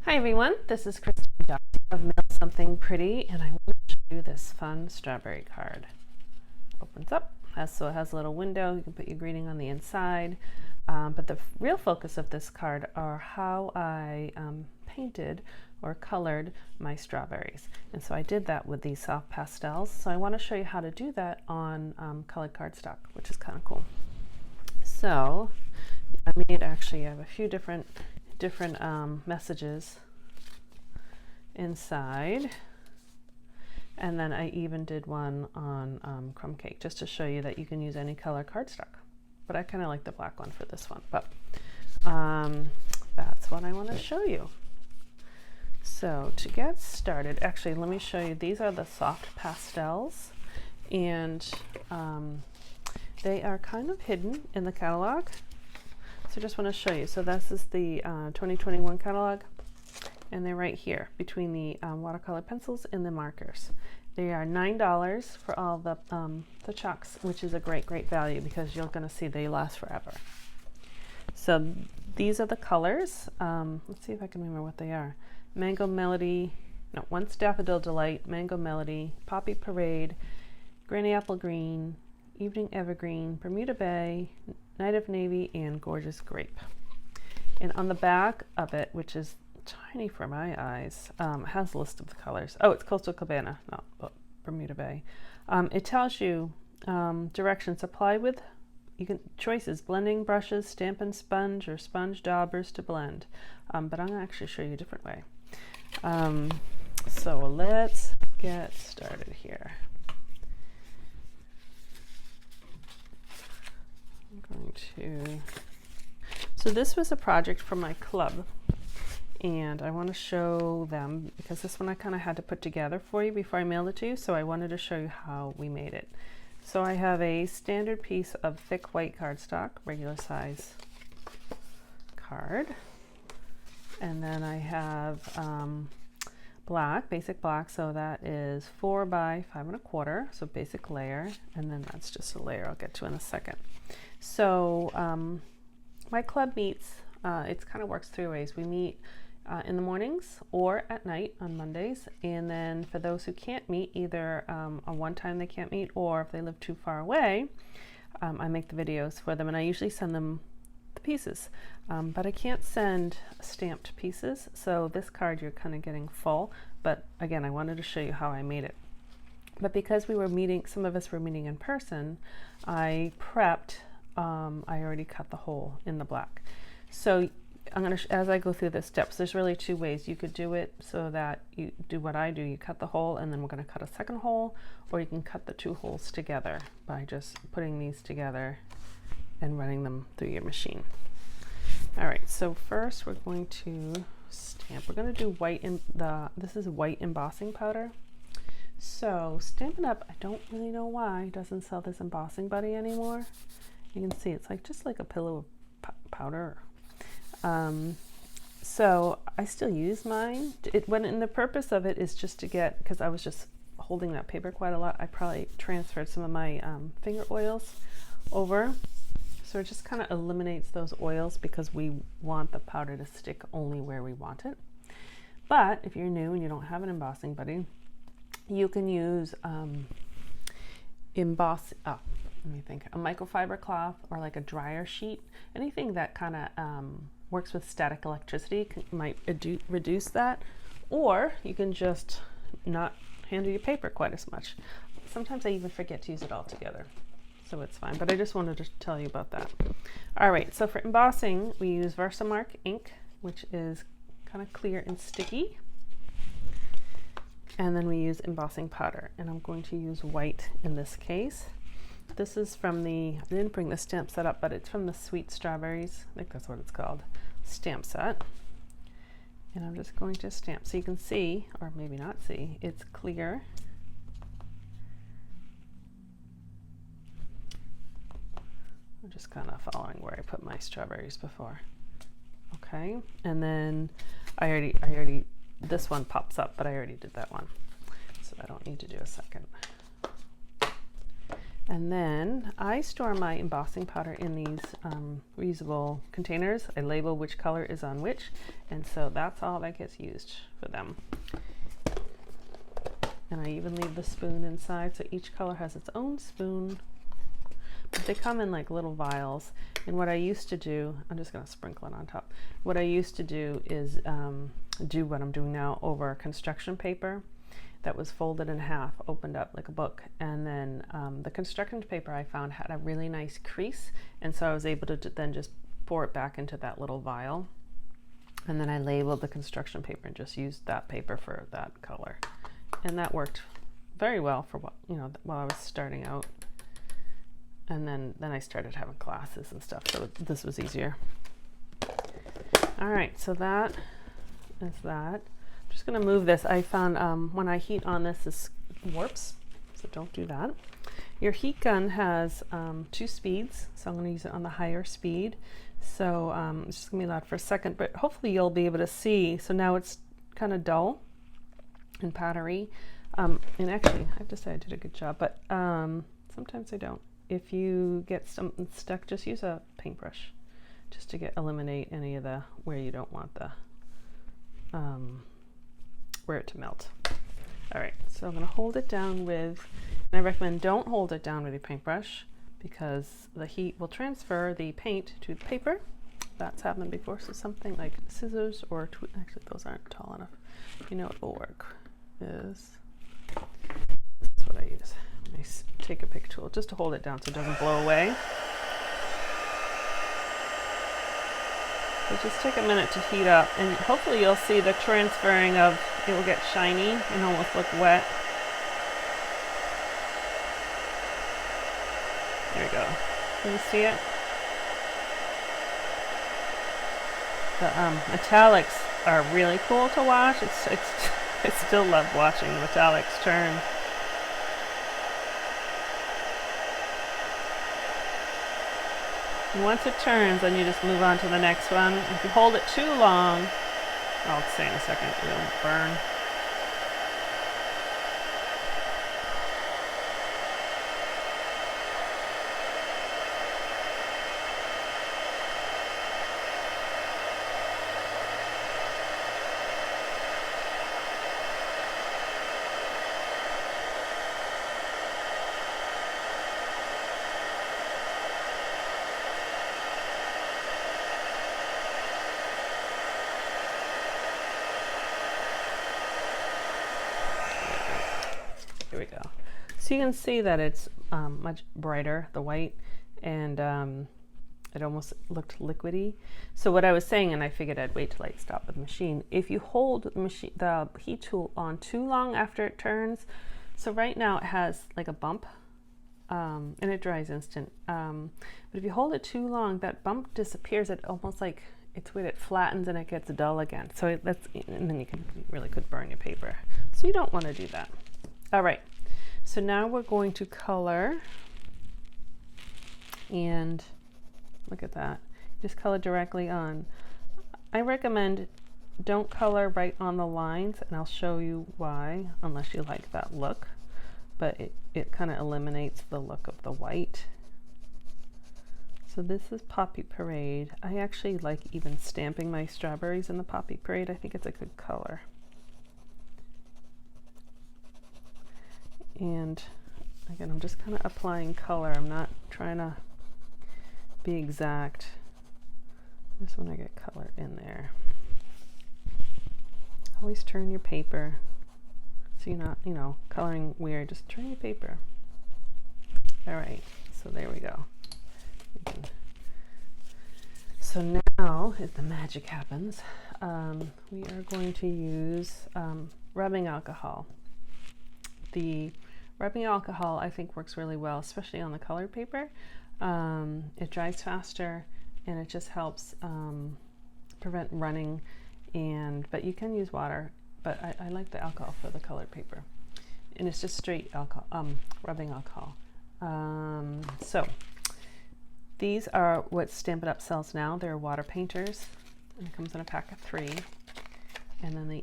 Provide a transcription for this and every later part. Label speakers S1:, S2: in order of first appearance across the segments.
S1: Hi everyone, this is Christine Jossie of Mail Something Pretty, and I want to show you this fun strawberry card. Opens up, so it has a little window. You can put your greeting on the inside, but the real focus of this card are how I painted or colored my strawberries. And so I did that with these soft pastels. So I want to show you how to do that on colored cardstock, which is kind of cool. So I have a few different messages inside, and then I even did one on crumb cake just to show you that you can use any color cardstock, but I kind of like the black one for this one. But that's what I want to show you. So to get started, actually let me show you, these are the soft pastels, and they are kind of hidden in the catalog. So I just want to show you. So this is the 2021 catalog, and they're right here between the watercolor pencils and the markers. They are $9 for all the chalks, which is a great value because you're going to see they last forever. So these are the colors. Let's see if I can remember what they are. Mango Melody, no, Once Daffodil Delight, Mango Melody, Poppy Parade, Granny Apple Green, Evening Evergreen, Bermuda Bay, Night of Navy, and Gorgeous Grape. And on the back of it, which is tiny for my eyes, has a list of the colors. Oh, it's Coastal Cabana, not Bermuda Bay. It tells you directions. Apply with choices: blending brushes, Stampin' Sponge, or sponge daubers to blend. But I'm going to actually show you a different way. So let's get started here. So this was a project for my club, and I want to show them because this one I kind of had to put together for you before I mailed it to you, so I wanted to show you how we made it. So I have a standard piece of thick white cardstock, regular size card, and then I have black, basic black, so that is 4 by 5 1/4, so basic layer, and then that's just a layer I'll get to in a second. So my club meets, it kind of works 3 ways. We meet in the mornings or at night on Mondays, and then for those who can't meet, either on one time they can't meet, or if they live too far away, I make the videos for them, and I usually send them the pieces, but I can't send stamped pieces, so this card you're kind of getting full, but again, I wanted to show you how I made it. But because we were meeting, some of us were meeting in person, I prepped, I already cut the hole in the black. So I'm going to, as I go through the steps, there's really 2 ways. You could do it so that you do what I do, you cut the hole and then we're going to cut a second hole, or you can cut the 2 holes together by just putting these together and running them through your machine. All right, so first we're going to stamp. We're going to do white, this is white embossing powder. So Stampin' Up, I don't really know why it doesn't sell this embossing buddy anymore. You can see it's like just like a pillow of powder. So I still use mine. And the purpose of it is just to get, because I was just holding that paper quite a lot, I probably transferred some of my finger oils over. So it just kind of eliminates those oils because we want the powder to stick only where we want it. But if you're new and you don't have an embossing buddy, you can use a microfiber cloth or like a dryer sheet. Anything that kind of works with static electricity might reduce that, or you can just not handle your paper quite as much. Sometimes I even forget to use it all together, so it's fine, but I just wanted to tell you about that. All right, so for embossing, we use Versamark ink, which is kind of clear and sticky. And then we use embossing powder, and I'm going to use white in this case. This is from I didn't bring the stamp set up, but it's from the Sweet Strawberries, I think that's what it's called, stamp set. And I'm just going to stamp. So you can see, or maybe not see, it's clear. I'm just kind of following where I put my strawberries before. Okay, and then I already, this one pops up, but I already did that one, so I don't need to do a second. And then I store my embossing powder in these reusable containers. I label which color is on which, and so that's all that gets used for them. And I even leave the spoon inside, so each color has its own spoon. But they come in like little vials. And what I used to do, I'm just going to sprinkle it on top. What I used to do is do what I'm doing now over construction paper that was folded in half, opened up like a book, and then the construction paper I found had a really nice crease, and so I was able to then just pour it back into that little vial, and then I labeled the construction paper and just used that paper for that color, and that worked very well for what, you know, while I was starting out. And then I started having classes and stuff, so this was easier. All right, so that is that. I'm just going to move this. I found when I heat on this warps, so don't do that. Your heat gun has 2 speeds, so I'm going to use it on the higher speed. So it's just going to be loud for a second, but hopefully you'll be able to see. So now it's kind of dull and powdery. And actually, I have to say I did a good job, but sometimes I don't. If you get something stuck, just use a paintbrush just to eliminate any of the where you don't want the where it to melt. All right, so I'm going to hold it down with, and I recommend don't hold it down with your paintbrush because the heat will transfer the paint to the paper. That's happened before, so something like scissors or actually those aren't tall enough. You know what will work is, this is what I use. I take a pick tool just to hold it down so it doesn't blow away. So just take a minute to heat up, and hopefully you'll see the transferring of, it will get shiny and almost look wet. There we go. Can you see it? The metallics are really cool to watch. I still love watching the metallics turn. And once it turns, then you just move on to the next one. If you hold it too long, I'll say in a second, it'll burn. Here we go. So you can see that it's much brighter, the white, and it almost looked liquidy. So what I was saying, and I figured I'd wait till I stop with the machine, if you hold the heat tool on too long after it turns, so right now it has like a bump, and it dries instant. But if you hold it too long, that bump disappears. It almost like it's weird, it flattens and it gets dull again. So and then you really could burn your paper. So you don't want to do that. All right, so now we're going to color, and look at that, just color directly on. I recommend don't color right on the lines, and I'll show you why, unless you like that look, but it kind of eliminates the look of the white. So this is Poppy Parade. I actually like even stamping my strawberries in the Poppy Parade. I think it's a good color. And again, I'm just kind of applying color. I'm not trying to be exact. Just want to get color in there. Always turn your paper so you're not, coloring weird. Just turn your paper. All right, so there we go. So now, if the magic happens, we are going to use rubbing alcohol. The rubbing alcohol, I think, works really well, especially on the colored paper. It dries faster, and it just helps prevent running. But you can use water, but I like the alcohol for the colored paper. And it's just straight alcohol, rubbing alcohol. So these are what Stampin' Up! Sells now. They're water painters, and it comes in a pack of 3. And then they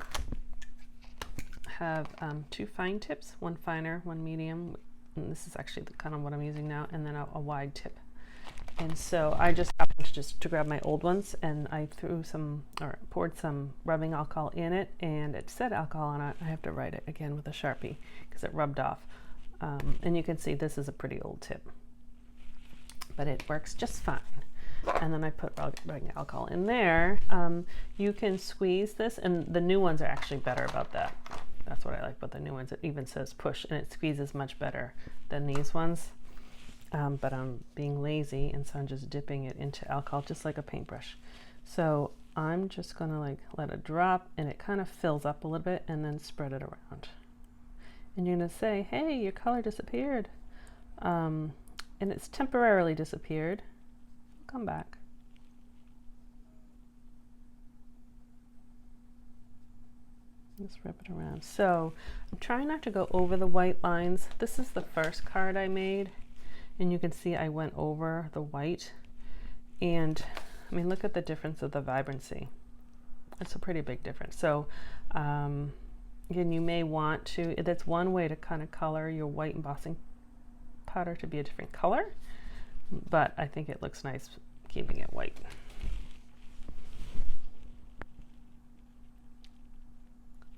S1: have 2 fine tips, one finer, one medium, and this is actually kind of what I'm using now, and then a wide tip. And so I just happened to grab my old ones, and I threw some, or poured some rubbing alcohol in it, and it said alcohol on it. I have to write it again with a Sharpie because it rubbed off. And you can see this is a pretty old tip, but it works just fine. And then I put rubbing alcohol in there. You can squeeze this, and the new ones are actually better about that. That's what I like about the new ones. It even says push, and it squeezes much better than these ones. But I'm being lazy, and so I'm just dipping it into alcohol just like a paintbrush. So I'm just gonna like let it drop, and it kind of fills up a little bit, and then spread it around. And you're gonna say, hey, your color disappeared. And it's temporarily disappeared. Come back. Just wrap it around. So I'm trying not to go over the white lines. This is the first card I made, and you can see I went over the white. And I mean, look at the difference of the vibrancy. It's a pretty big difference. So again, you may want to, that's one way to kind of color your white embossing powder to be a different color, but I think it looks nice keeping it white.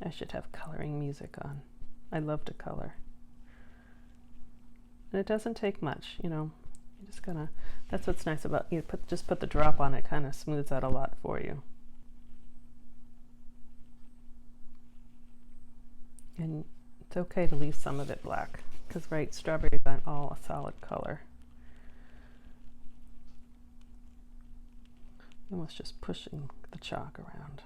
S1: I should have coloring music on. I love to color. And it doesn't take much, you know. You just gonna, that's what's nice about, you just put the drop on, it kind of smooths out a lot for you. And it's okay to leave some of it black, because right, strawberries aren't all a solid color. Almost just pushing the chalk around.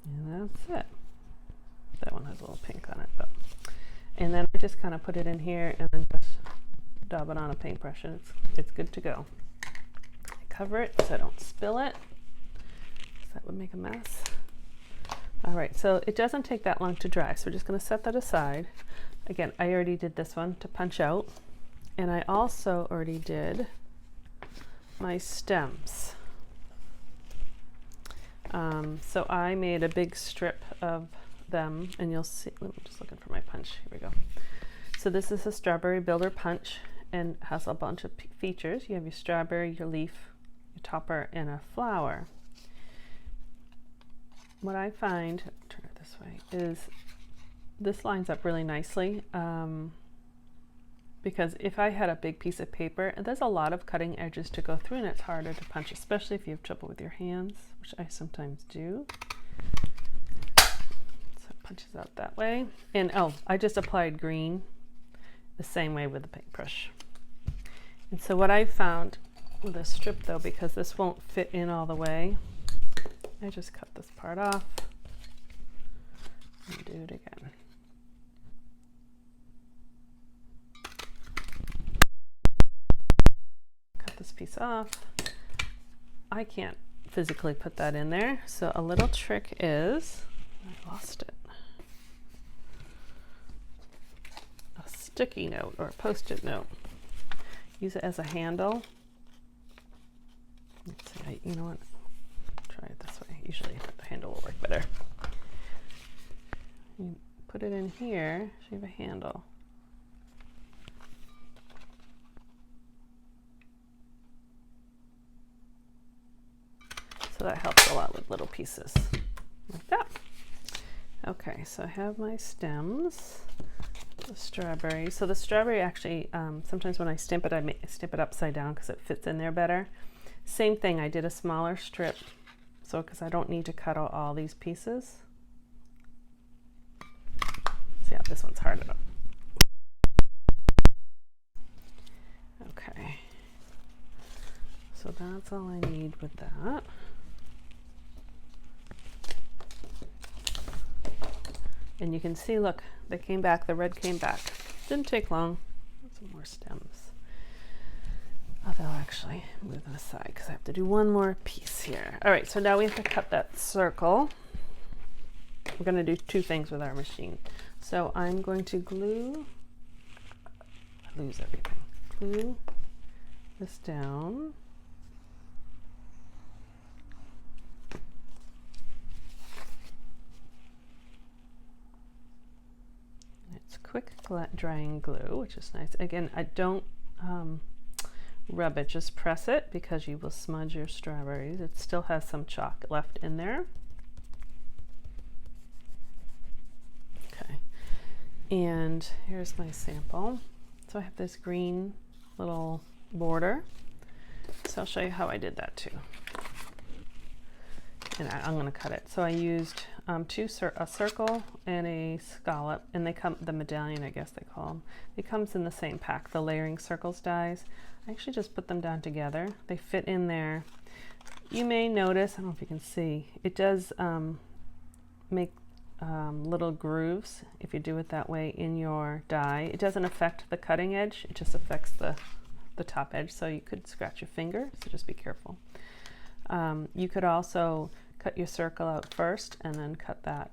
S1: And that's it. That one has a little pink on it, but. And then I just kind of put it in here and then just dab it on a paintbrush, and it's good to go. I cover it so I don't spill it, because that would make a mess. All right, so it doesn't take that long to dry, so we're just going to set that aside. Again, I already did this one to punch out, and I also already did my stems. So I made a big strip of them, and you'll see, I'm just looking for my punch. Here we go. So this is a strawberry builder punch, and has a bunch of features. You have your strawberry, your leaf, your topper, and a flower. What I find, turn it this way, is this lines up really nicely, because if I had a big piece of paper, and there's a lot of cutting edges to go through, and it's harder to punch, especially if you have trouble with your hands, which I sometimes do. So it punches out that way. And oh, I just applied green the same way with the paintbrush. And so what I found with this strip, though, because this won't fit in all the way, I just cut this part off and do it again. Cut this piece off. I can't physically put that in there, so a little trick is, I lost it, a sticky note or a post-it note. Use it as a handle. Let's see, you know what? Try it this way. Usually the handle will work better. You put it in here, so you have a handle. So that helps a lot with little pieces like that. Okay, so I have my stems, the strawberry. So the strawberry actually, sometimes when I stamp it, I stamp it upside down because it fits in there better. Same thing, I did a smaller strip, so because I don't need to cut out all these pieces. So yeah, this one's hard enough. Okay, so that's all I need with that. And you can see, look, they came back, the red came back. Didn't take long. Some more stems. I'll actually move them aside because I have to do one more piece here. All right, so now we have to cut that circle. We're going to do two things with our machine. So I'm going to glue, I lose everything. Glue this down. It's quick drying glue, which is nice. Again, I don't rub it, just press it because you will smudge your strawberries. It still has some chalk left in there. Okay, and here's my sample. So I have this green little border. So I'll show you how I did that too. And I'm going to cut it. So I used a circle and a scallop, and they come, the medallion I guess they call them. It comes in the same pack, the layering circles dies. I actually just put them down together. They fit in there. You may notice, I don't know if you can see, it does make little grooves if you do it that way in your die. It doesn't affect the cutting edge, it just affects the top edge, so you could scratch your finger, so just be careful. You could also cut your circle out first and then cut that,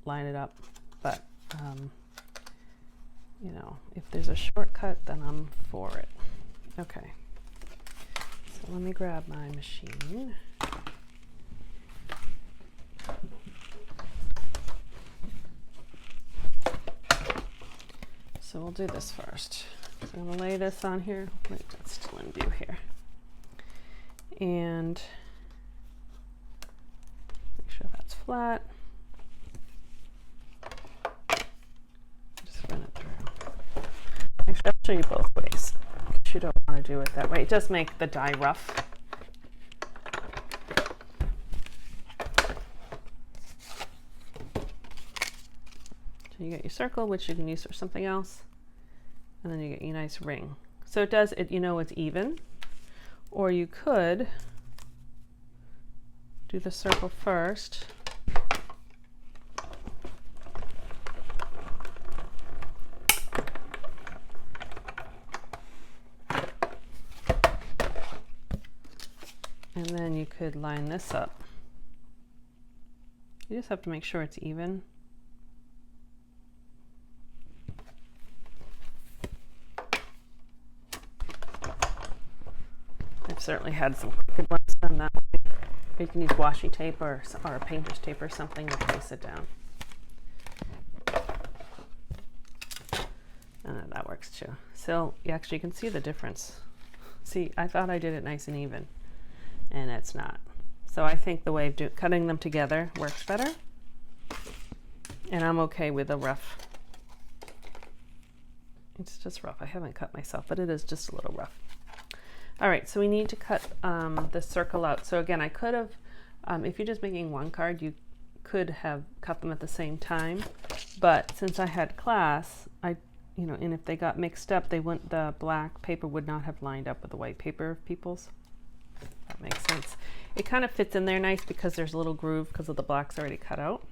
S1: line it up, but you know, if there's a shortcut, then I'm for it. Okay, so let me grab my machine. So we'll do this first. So I'm going to lay this on here. Wait, that's still in view here. And make sure that's flat. Just run it through. Actually, I'll show you both ways. You don't want to do it that way. It does make the die rough. So you get your circle, which you can use for something else, and then you get your nice ring. So it does, you know, it's even. Or you could do the circle first. And then you could line this up. You just have to make sure it's even. I've certainly had some crooked ones done that way. You can use washi tape or a painter's tape or something to place it down. And that works too. So you actually can see the difference. See, I thought I did it nice and even, and it's not. So I think the way of cutting them together works better. And I'm okay with the rough. It's just rough. I haven't cut myself, but it is just a little rough. All right, so we need to cut the circle out. So again, I could have, if you're just making one card, you could have cut them at the same time. But since I had class, and if they got mixed up, the black paper would not have lined up with the white paper of people's. That makes sense. It kind of fits in there nice because there's a little groove because of the black's already cut out.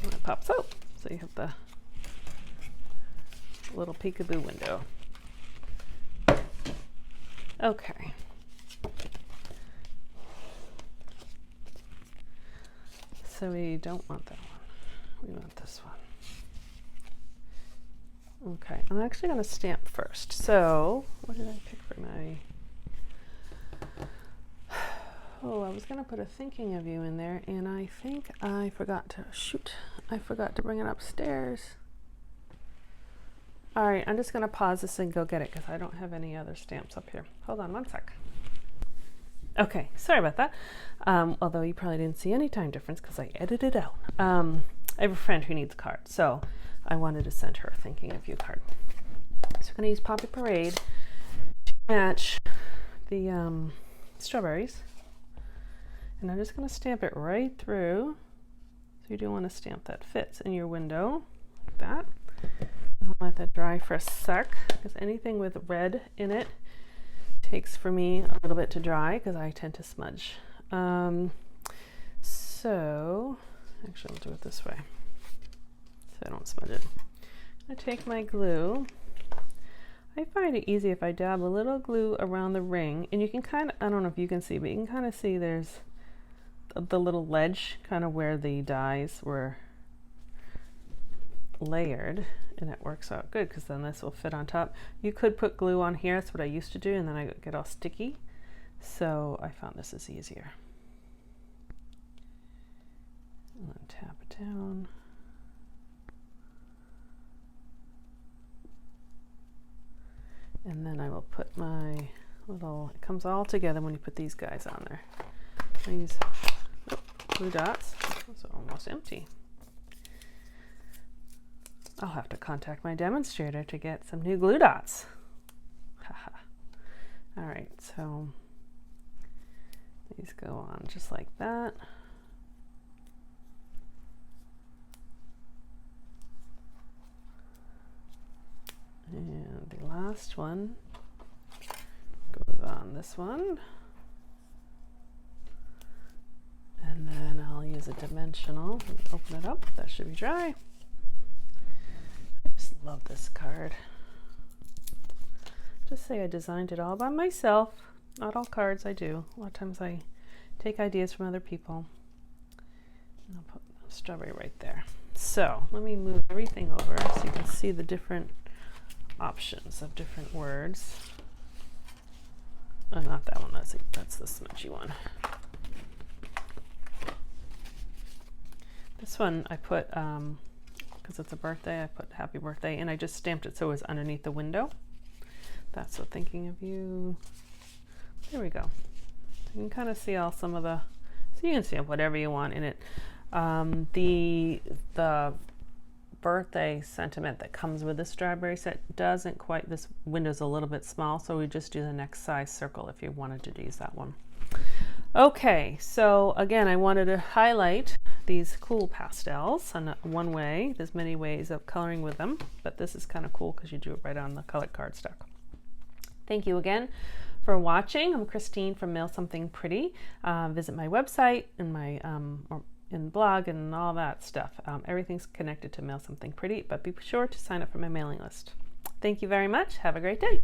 S1: And it pops out, so you have the little peekaboo window. Okay. So we don't want that one. We want this one. Okay, I'm actually going to stamp first. So, what did I pick for my... Oh, I was going to put a thinking of you in there, and I think I forgot to... Shoot, I forgot to bring it upstairs. All right, I'm just going to pause this and go get it because I don't have any other stamps up here. Hold on one sec. Okay, sorry about that. Although you probably didn't see any time difference because I edited it out. I have a friend who needs a card, so I wanted to send her a thinking of you card. So I'm going to use Poppy Parade to match the strawberries. And I'm just going to stamp it right through. So you do want a stamp that fits in your window, like that. I'll let that dry for a sec, because anything with red in it takes for me a little bit to dry because I tend to smudge. So actually I'll do it this way so I don't smudge it. I take my glue. I find it easy if I dab a little glue around the ring, and you can kind of, I don't know if you can see, but you can kind of see there's the little ledge kind of where the dies were layered, and it works out good because then this will fit on top. You could put glue on here, that's what I used to do, and then I get all sticky. So I found this is easier. And then tap it down. And then I will put my little, it comes all together when you put these guys on there. I use glue dots, those are almost empty. I'll have to contact my demonstrator to get some new glue dots. All right, so these go on just like that. And the last one goes on this one. And then I'll use a dimensional. Open it up, that should be dry. I just love this card. Just say I designed it all by myself. Not all cards I do. A lot of times I take ideas from other people. And I'll put a strawberry right there. So let me move everything over so you can see the different options of different words. Oh, not that one, that's the smudgy one. This one I put, because it's a birthday, I put happy birthday, and I just stamped it so it was underneath the window. That's so thinking of you. There we go. You can kind of see all some of the, so you can see whatever you want in it. The birthday sentiment that comes with the strawberry set doesn't quite, this window's a little bit small, so we just do the next size circle if you wanted to use that one. Okay, so again, I wanted to highlight these cool pastels in one way. There's many ways of coloring with them, but this is kind of cool because you do it right on the colored cardstock. Thank you again for watching. I'm Christine from Mail Something Pretty. Visit my website and my and blog and all that stuff. Everything's connected to Mail Something Pretty, but be sure to sign up for my mailing list. Thank you very much. Have a great day.